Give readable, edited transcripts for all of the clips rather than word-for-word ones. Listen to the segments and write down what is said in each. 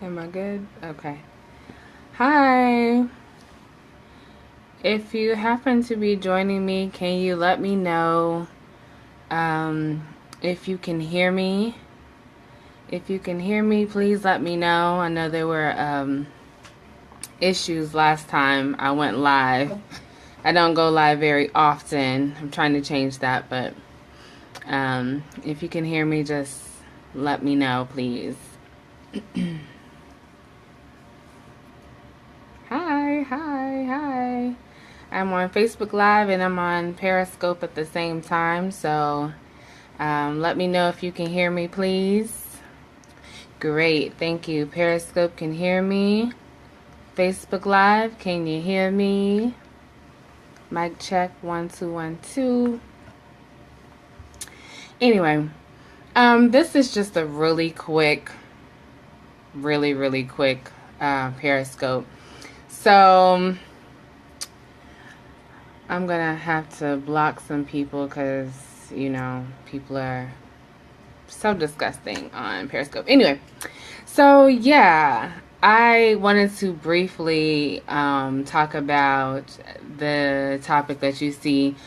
Am I good? Okay. Hi. If you happen to be joining me, can you let me know if you can hear me? If you can hear me, please let me know. I know there were issues last time I went live. I don't go live very often. I'm trying to change that, but if you can hear me, just let me know, please. Hi. I'm on Facebook Live and I'm on Periscope at the same time, so let me know if you can hear me, please. Great, thank you. Periscope can hear me. Facebook Live, can you hear me? Mic check, 1 2 1 2. Anyway, this is just a really quick Periscope. So I'm gonna have to block some people because, people are so disgusting on Periscope. Anyway, so yeah, I wanted to briefly talk about the topic that you see.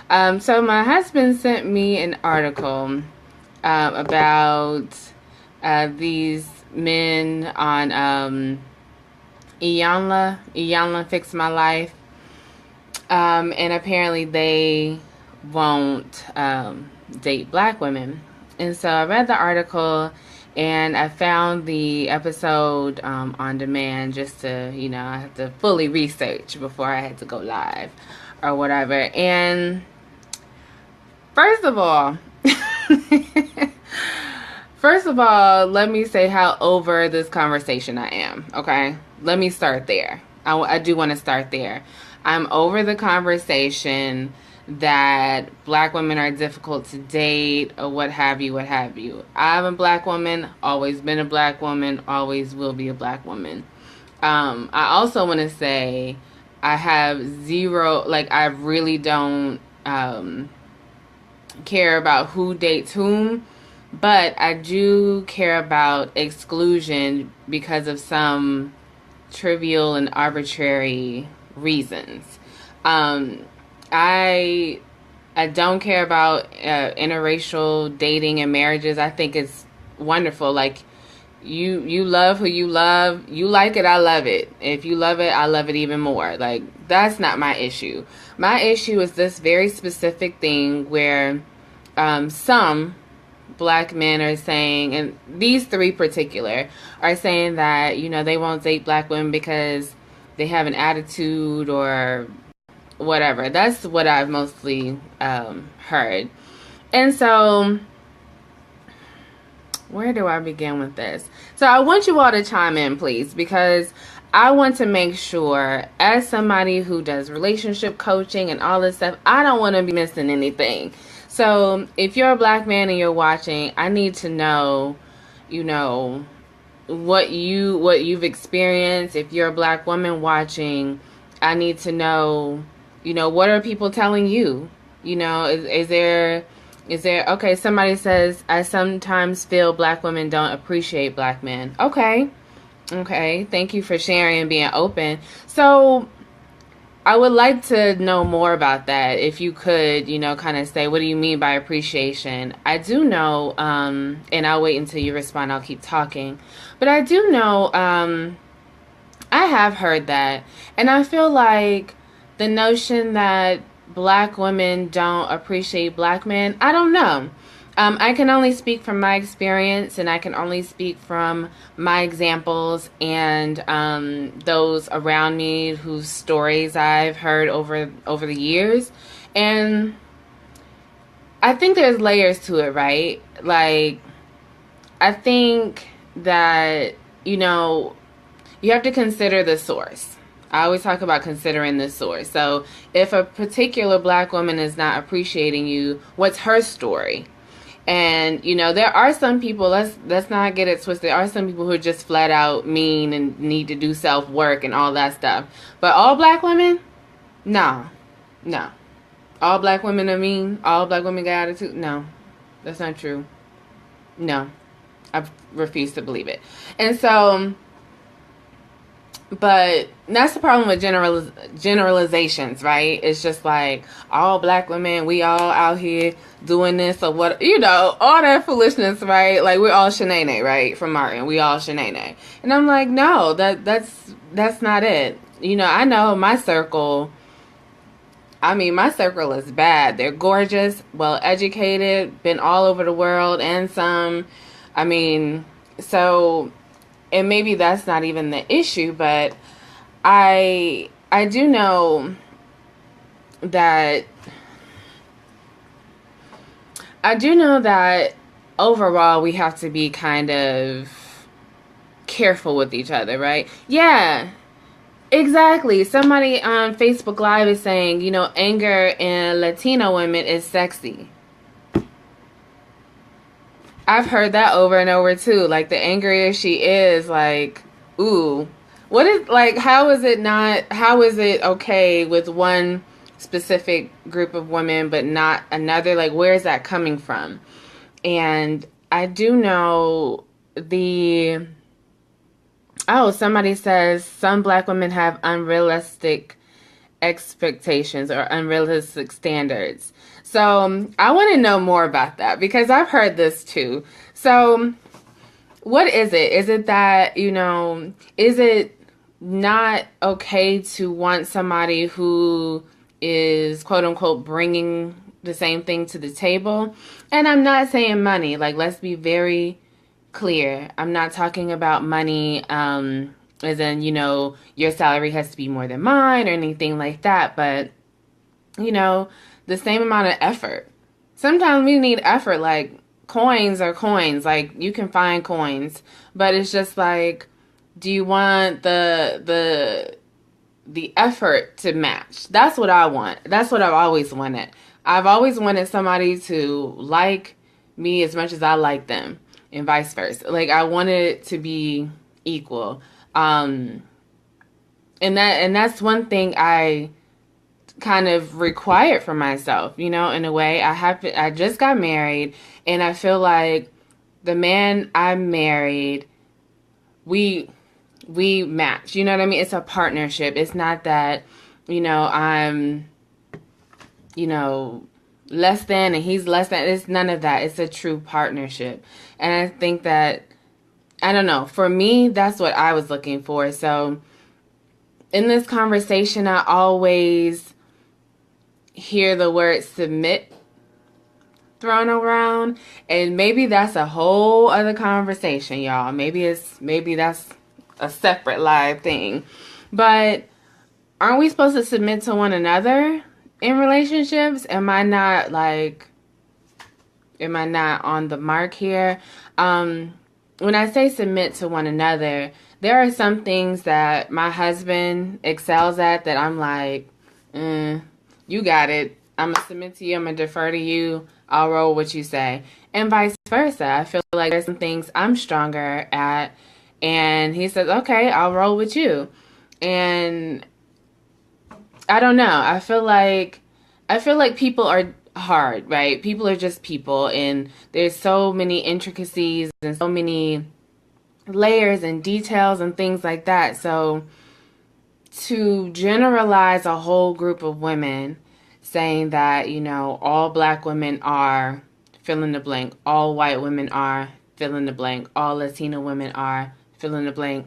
So my husband sent me an article about these men on Iyanla Fix My Life. And apparently they won't date black women. And so I read the article and I found the episode on demand just to, I had to fully research before I had to go live or whatever. And first of all, let me say how over this conversation I am, okay? Let me start there. I do want to start there. I'm over the conversation that black women are difficult to date or what have you. I'm a black woman, always been a black woman, always will be a black woman. I also want to say I have zero, I really don't care about who dates whom, but I do care about exclusion because of some trivial and arbitrary reasons. I don't care about interracial dating and marriages. I think it's wonderful. Like you love who you love. You like it, I love it. If you love it, I love it even more. Like that's not my issue. My issue is this very specific thing where some black men are saying, and these three particular are saying that they won't date black women because they have an attitude or whatever. That's what I've mostly heard. And so where do I begin with this? So I want you all to chime in, please, because I want to make sure, as somebody who does relationship coaching and all this stuff, I don't want to be missing anything. So if you're a black man and you're watching, I need to know, what you've experienced. If you're a black woman watching, I need to know, what are people telling you? Is there, okay, somebody says, I sometimes feel black women don't appreciate black men. Okay. Thank you for sharing and being open. So I would like to know more about that. If you could, kind of say, what do you mean by appreciation? I do know, and I'll wait until you respond. I'll keep talking. But I do know, I have heard that. And I feel like the notion that black women don't appreciate black men, I don't know. I can only speak from my experience, and I can only speak from my examples and those around me whose stories I've heard over the years. And I think there's layers to it, right? Like, I think that, you have to consider the source. I always talk about considering the source. So if a particular black woman is not appreciating you, what's her story? And, there are some people, let's not get it twisted. There are some people who are just flat out mean and need to do self-work and all that stuff. But all black women? No. All black women are mean? All black women got attitude? No. That's not true. No. I refuse to believe it. And so But that's the problem with generalizations, right? It's just like all black women, we all out here doing this or what, all that foolishness, right? Like we're all Shanae, right? From Martin, we all Shanae. And I'm like, no, that's not it. I know my circle. I mean, my circle is bad. They're gorgeous, well educated, been all over the world and some. I mean, so, and maybe that's not even the issue, but I do know that overall we have to be kind of careful with each other, right? Yeah. Exactly. Somebody on Facebook Live is saying, anger in Latino women is sexy. I've heard that over and over too. Like the angrier she is, like, ooh. What is, like, how is it okay with one specific group of women but not another? Like, where is that coming from? And I do know somebody says some black women have unrealistic expectations or unrealistic standards. So I want to know more about that because I've heard this too. So what is it? Is it that, is it not okay to want somebody who is quote unquote bringing the same thing to the table? And I'm not saying money. Like, let's be very clear. I'm not talking about money as in, your salary has to be more than mine or anything like that. But, the same amount of effort. Sometimes we need effort. Like, coins are coins. Like, you can find coins. But it's just like, do you want the effort to match? That's what I want. That's what I've always wanted. I've always wanted somebody to like me as much as I like them, and vice versa. Like, I wanted it to be equal. And that's one thing I kind of required for myself, in a way. I just got married, and I feel like the man I married, we match. You know what I mean? It's a partnership. It's not that, I'm, less than and he's less than. It's none of that. It's a true partnership. And I think that, I don't know, for me, that's what I was looking for. So in this conversation, I always hear the word submit thrown around, and maybe that's a whole other conversation, y'all. Maybe that's a separate live thing. But aren't we supposed to submit to one another in relationships? Am I not on the mark here? When I say submit to one another, there are some things that my husband excels at that I'm like, you got it. I'm going to submit to you. I'm going to defer to you. I'll roll what you say. And vice versa. I feel like there's some things I'm stronger at. And he says, okay, I'll roll with you. And I don't know. I feel like people are hard, right? People are just people. And there's so many intricacies and so many layers and details and things like that. So to generalize a whole group of women saying that, all black women are fill in the blank, all white women are fill in the blank, all Latino women are fill in the blank,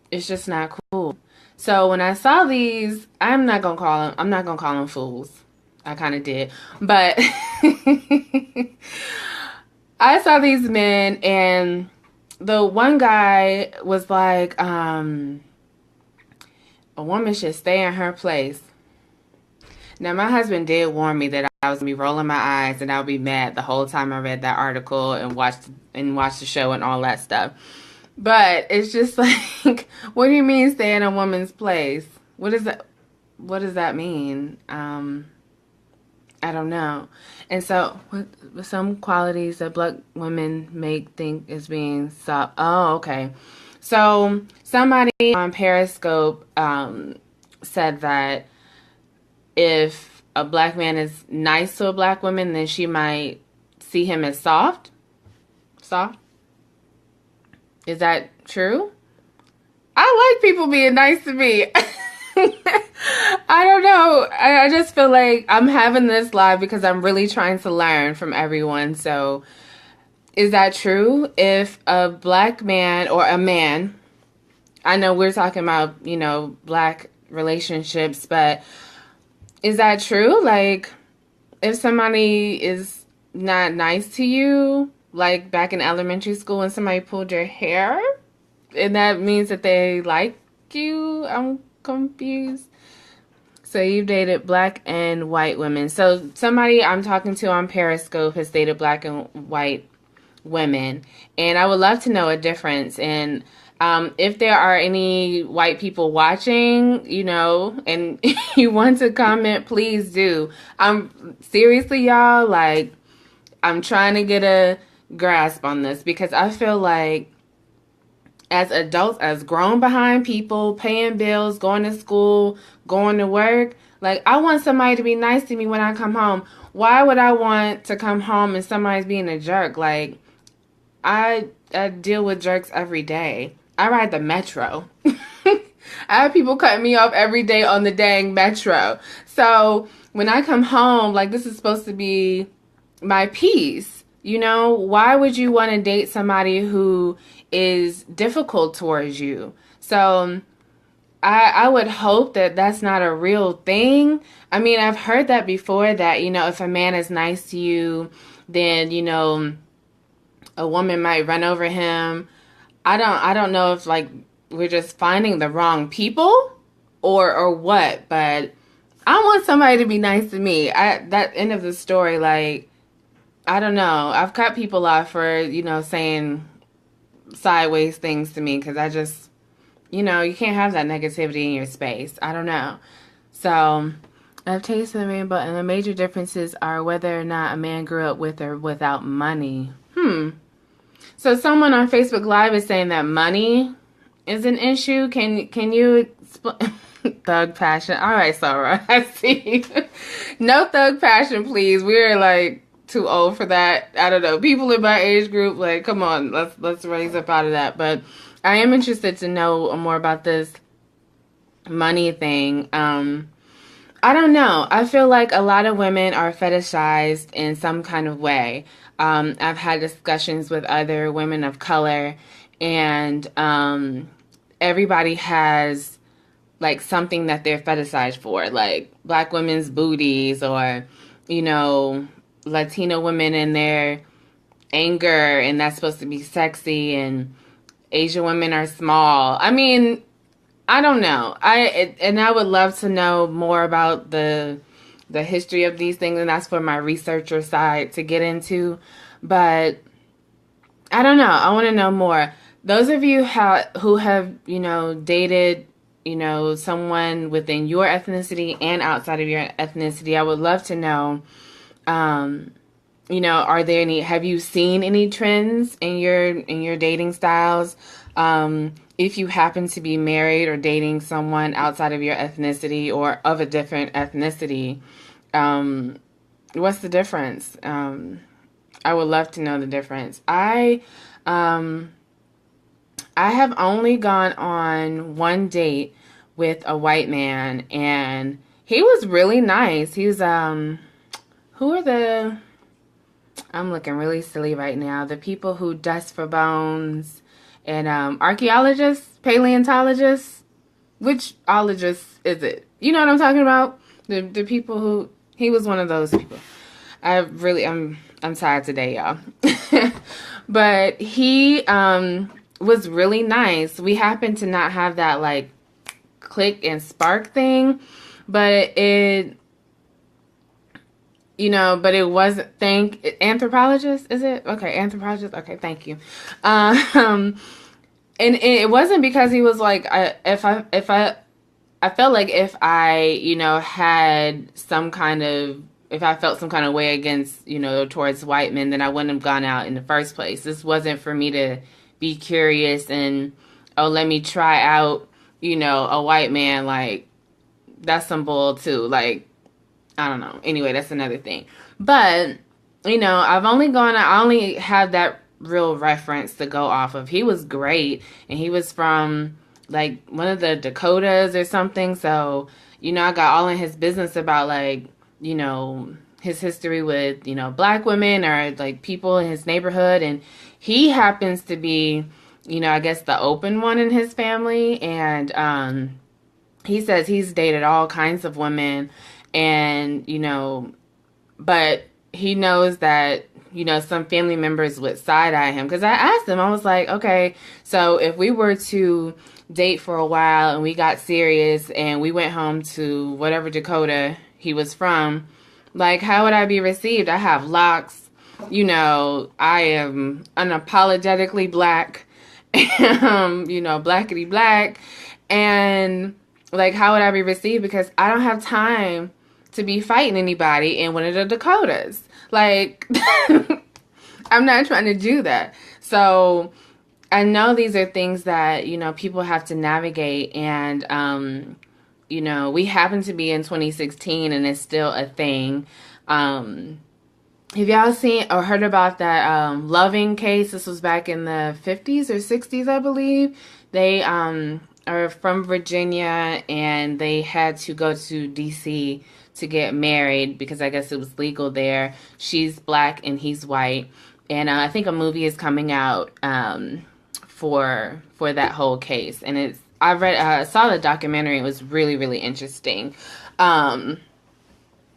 it's just not cool. So when I saw these, I'm not gonna call them fools. I kind of did, but I saw these men, and the one guy was like, a woman should stay in her place. Now, my husband did warn me that I was going to be rolling my eyes and I would be mad the whole time I read that article and watched the show and all that stuff. But it's just like, what do you mean stay in a woman's place? What does that mean? I don't know. And so, some qualities that black women may think is being soft. Oh, okay. So, somebody on Periscope said that if a black man is nice to a black woman, then she might see him as soft. Soft? Is that true? I like people being nice to me. I don't know. I just feel like I'm having this live because I'm really trying to learn from everyone. So, is that true? If a black man or a man, I know we're talking about, black relationships, but is that true? Like, if somebody is not nice to you, like back in elementary school and somebody pulled your hair, and that means that they like you? I'm confused. So you've dated black and white women. So somebody I'm talking to on Periscope has dated black and white women. And I would love to know a difference. And if there are any white people watching, and you want to comment, please do. I'm seriously, y'all, like, I'm trying to get a grasp on this because I feel like as adults, as grown behind people, paying bills, going to school, going to work, like, I want somebody to be nice to me when I come home. Why would I want to come home and somebody's being a jerk? Like, I deal with jerks every day. I ride the metro. I have people cutting me off every day on the dang metro. So when I come home, like, this is supposed to be my peace. Why would you want to date somebody who is difficult towards you? So I would hope that that's not a real thing. I mean, I've heard that before, that, if a man is nice to you, then, a woman might run over him. I don't know if, like, we're just finding the wrong people or what, but I want somebody to be nice to me. That end of the story, like, I don't know. I've cut people off for, saying sideways things to me because I just, you can't have that negativity in your space. I don't know. So I've tasted the rainbow, and the major differences are whether or not a man grew up with or without money. So someone on Facebook Live is saying that money is an issue. Can you explain? Thug passion. All right, Sarah, I see. No thug passion, please. We're like too old for that. I don't know. People in my age group, like, come on, let's raise up out of that. But I am interested to know more about this money thing. I don't know. I feel like a lot of women are fetishized in some kind of way. I've had discussions with other women of color, and everybody has, like, something that they're fetishized for, like black women's booties, or, Latino women and their anger, and that's supposed to be sexy, and Asian women are small. I mean, I don't know. I would love to know more about the history of these things, and that's for my researcher side to get into. But I don't know. I want to know more. Those of you who have, dated, someone within your ethnicity and outside of your ethnicity, I would love to know, are there any, have you seen any trends in your dating styles? If you happen to be married or dating someone outside of your ethnicity or of a different ethnicity, what's the difference? I would love to know the difference. I have only gone on one date with a white man, and he was really nice. He was, I'm looking really silly right now. The people who dust for bones, and archaeologists, paleontologists. Which ologist is it? You know what I'm talking about? The people who, he was one of those people. I'm tired today, y'all. But he was really nice. We happened to not have that, like, click and spark thing, but it wasn't, anthropologist, is it? Okay, anthropologist. Okay, thank you. And it wasn't because he was like, I felt like if I, had some kind of, if I felt some kind of way against, towards white men, then I wouldn't have gone out in the first place. This wasn't for me to be curious and, let me try out, a white man. Like, that's some bull too. Like, I don't know. Anyway, that's another thing. But, I only have that real reference to go off of. He was great, and he was from like one of the Dakotas or something. So, I got all in his business about like, his history with, black women or like people in his neighborhood. And he happens to be, I guess the open one in his family. And he says he's dated all kinds of women and, but he knows that, some family members would side eye him. Because I asked him, I was like, okay, so if we were to date for a while and we got serious and we went home to whatever Dakota he was from, like, how would I be received? I have locks, I am unapologetically black, blackity black. And, like, how would I be received? Because I don't have time to be fighting anybody in one of the Dakotas. Like, I'm not trying to do that. So I know these are things that, people have to navigate. And, we happen to be in 2016 and it's still a thing. Have y'all seen or heard about that Loving case? This was back in the 50s or 60s, I believe. They are from Virginia and they had to go to DC to get married because I guess it was legal there. She's black and he's white. And I think a movie is coming out for that whole case. And I saw the documentary. It was really, really interesting. But,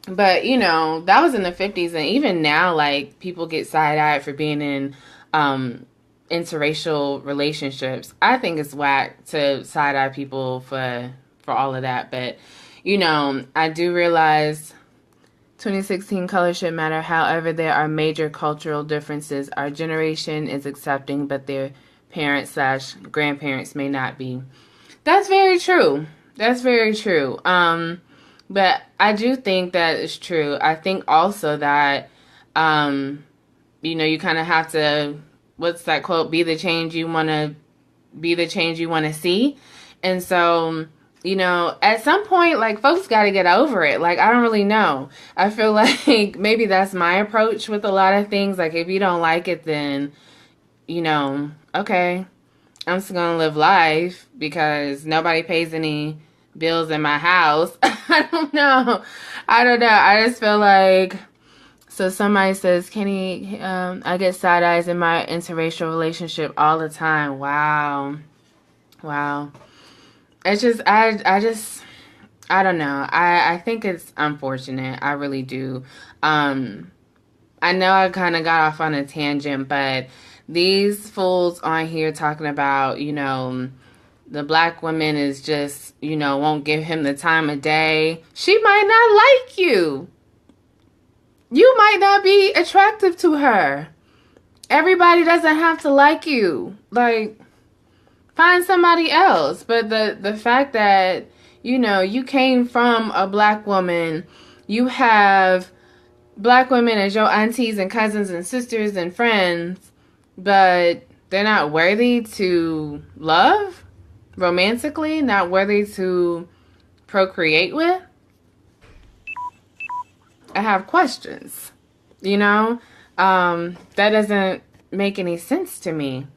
that was in the 50s. And even now, like, people get side-eyed for being in interracial relationships. I think it's whack to side-eye people for all of that. But, I do realize 2016 color should matter. However, there are major cultural differences. Our generation is accepting, but their parents/grandparents may not be. That's very true. That's very true. But I do think that it's true. I think also that, you kind of have to, what's that quote? Be the change you want to see. And so, at some point, like, folks got to get over it. Like, I don't really know. I feel like maybe that's my approach with a lot of things. Like, if you don't like it, then, okay, I'm just going to live life because nobody pays any bills in my house. I don't know. I just feel like, so somebody says, Kenny, I get side eyes in my interracial relationship all the time. Wow. It's just, I don't know. I think it's unfortunate. I really do. I know I kind of got off on a tangent, but these fools on here talking about, the black woman is just, won't give him the time of day. She might not like you. You might not be attractive to her. Everybody doesn't have to like you. Like, find somebody else. But the fact that, you came from a black woman, you have black women as your aunties and cousins and sisters and friends, but they're not worthy to love romantically, not worthy to procreate with. I have questions, that doesn't make any sense to me.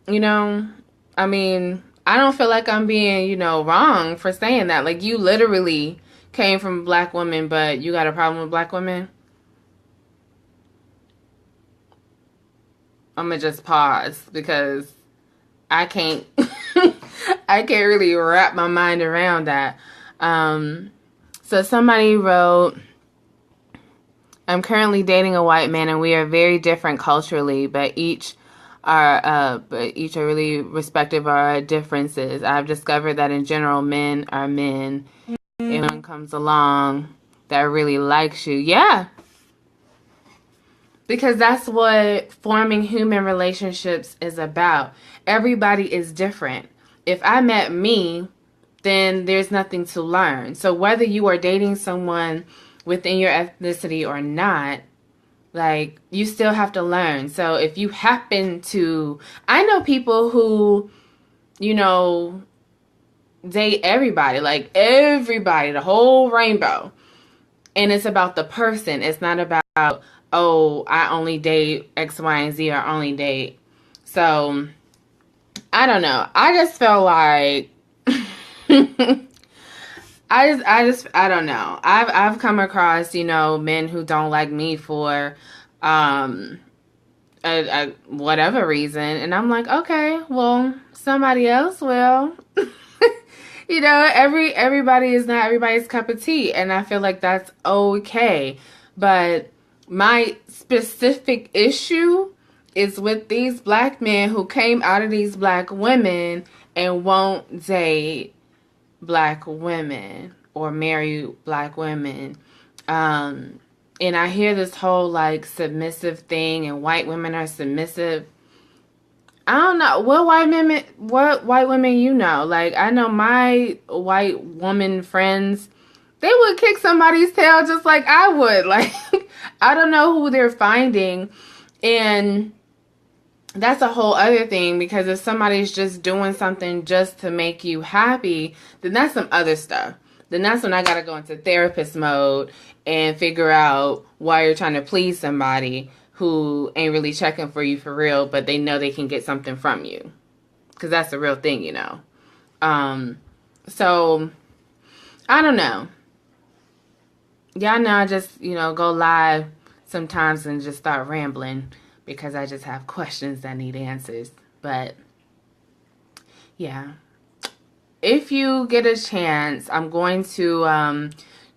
I mean, I don't feel like I'm being, wrong for saying that. Like, you literally came from a black woman, but you got a problem with black women? I'm gonna just pause because I can't I can't really wrap my mind around that. So somebody wrote, I'm currently dating a white man and we are very different culturally, but each are really respective of our differences. I've discovered that in general, men are men. If one comes along that really likes you, yeah. Because that's what forming human relationships is about. Everybody is different. If I met me, then there's nothing to learn. So whether you are dating someone within your ethnicity or not, like, you still have to learn. So if you happen to, I know people who, date everybody, like everybody, the whole rainbow. And it's about the person. It's not about, oh, I only date X, Y, and Z or only date. So I I don't know. I just feel like I don't know. I've come across, men who don't like me for um whatever reason, and I'm like, okay, well, somebody else will. Everybody is not everybody's cup of tea, and I feel like that's okay. But my specific issue is with these black men who came out of these black women and won't date black women or marry black women. And I hear this whole like submissive thing, and white women are submissive. I don't know what white women Like, I know my white woman friends, they would kick somebody's tail just like I would. Like, I don't know who they're finding. And that's a whole other thing, because if somebody's just doing something just to make you happy, then that's some other stuff. Then that's when I gotta go into therapist mode and figure out why you're trying to please somebody who ain't really checking for you for real, but they know they can get something from you. Because that's the real thing, So, I don't know. Y'all know I just, go live sometimes and just start rambling because I just have questions that need answers. But, yeah. If you get a chance, I'm going to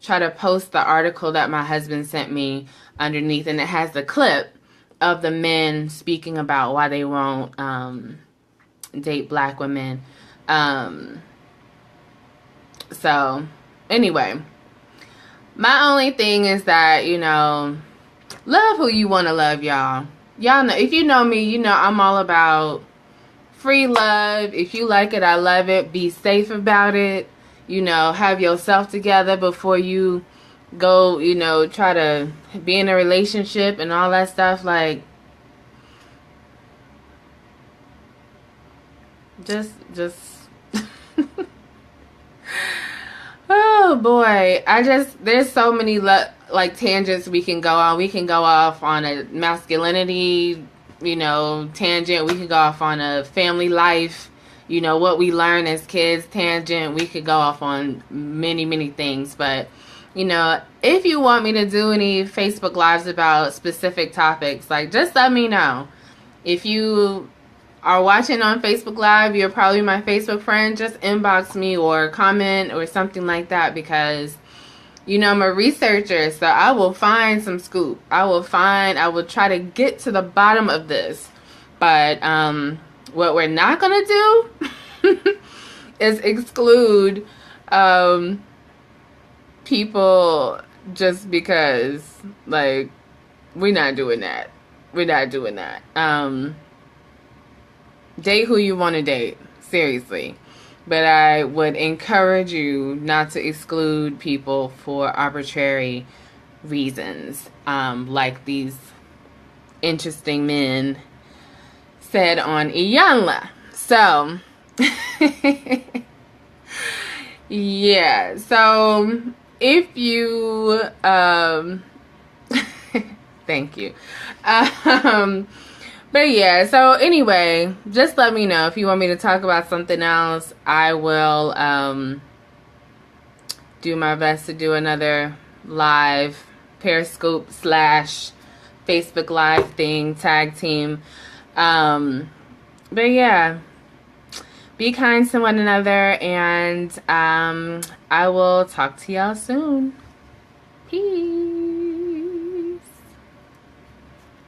try to post the article that my husband sent me underneath, and it has the clip of the men speaking about why they won't date black women. So, anyway, my only thing is that, love who you want to love, y'all. Y'all know, if you know me, I'm all about free love. If you like it, I love it. Be safe about it. Have yourself together before you go, try to be in a relationship and all that stuff. Like, just oh boy, there's so many like tangents we can go on. We can go off on a masculinity, tangent. We could go off on a family life, what we learn as kids tangent. We could go off on many, many things. But, if you want me to do any Facebook Lives about specific topics, like, just let me know. If you are watching on Facebook Live, you're probably my Facebook friend, just inbox me or comment or something like that, because I'm a researcher, so I will find some scoop. I will try to get to the bottom of this. But what we're not going to do is exclude people just because, like, we're not doing that. We're not doing that. Date who you want to date. Seriously. But I would encourage you not to exclude people for arbitrary reasons, like these interesting men said on Iyanla. So, yeah. So, if you, thank you. But yeah, so anyway, just let me know if you want me to talk about something else. I will do my best to do another live Periscope / Facebook Live thing, tag team. But yeah, be kind to one another, and I will talk to y'all soon.